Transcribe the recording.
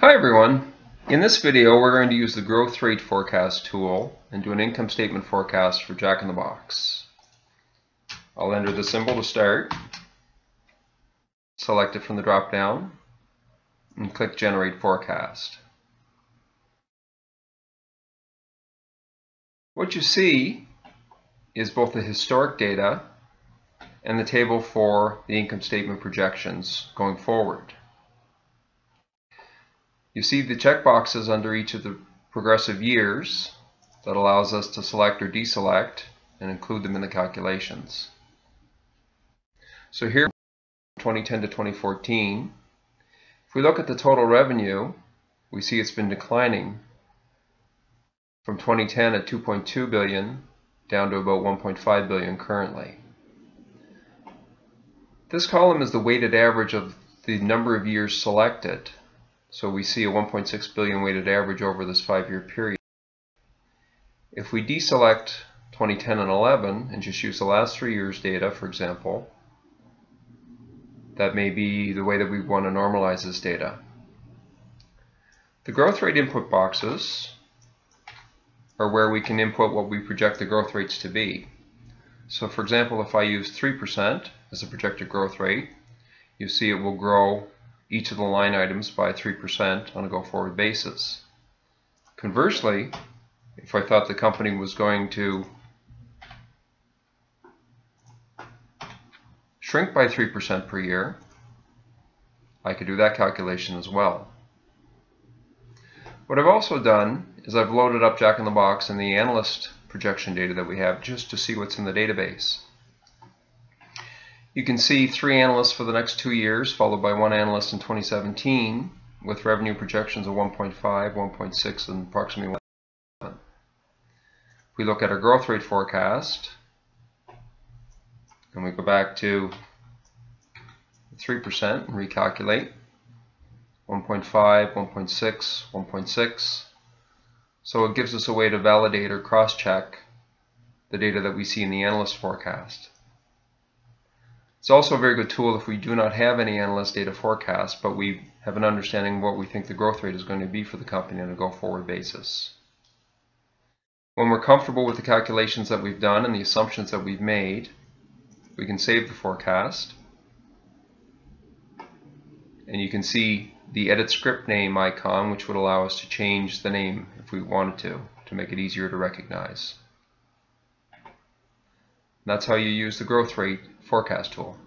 Hi everyone. In this video we're going to use the growth rate forecast tool and do an income statement forecast for Jack in the Box. I'll enter the symbol to start, select it from the drop down, and click Generate Forecast. What you see is both the historic data and the table for the income statement projections going forward. You see the checkboxes under each of the progressive years that allows us to select or deselect and include them in the calculations. So here, 2010 to 2014, if we look at the total revenue, we see it's been declining from 2010 at 2.2 billion down to about 1.5 billion currently. This column is the weighted average of the number of years selected. So we see a 1.6 billion weighted average over this 5-year period. If we deselect 2010 and 11 and just use the last 3 years data, for example, that may be the way that we want to normalize this data. The growth rate input boxes are where we can input what we project the growth rates to be. So for example, if I use 3% as a projected growth rate, you see it will grow each of the line items by 3% on a go-forward basis. Conversely, if I thought the company was going to shrink by 3% per year, I could do that calculation as well. What I've also done is I've loaded up Jack in the Box and the analyst projection data that we have just to see what's in the database. You can see 3 analysts for the next 2 years, followed by 1 analyst in 2017, with revenue projections of 1.5, 1.6, and approximately 1. If we look at our growth rate forecast, and we go back to 3% and recalculate, 1.5, 1.6, 1.6. So it gives us a way to validate or cross-check the data that we see in the analyst forecast. It's also a very good tool if we do not have any analyst data forecast, but we have an understanding of what we think the growth rate is going to be for the company on a go-forward basis. When we're comfortable with the calculations that we've done and the assumptions that we've made, we can save the forecast. And you can see the Edit Script Name icon, which would allow us to change the name if we wanted to make it easier to recognize. That's how you use the growth rate forecast tool.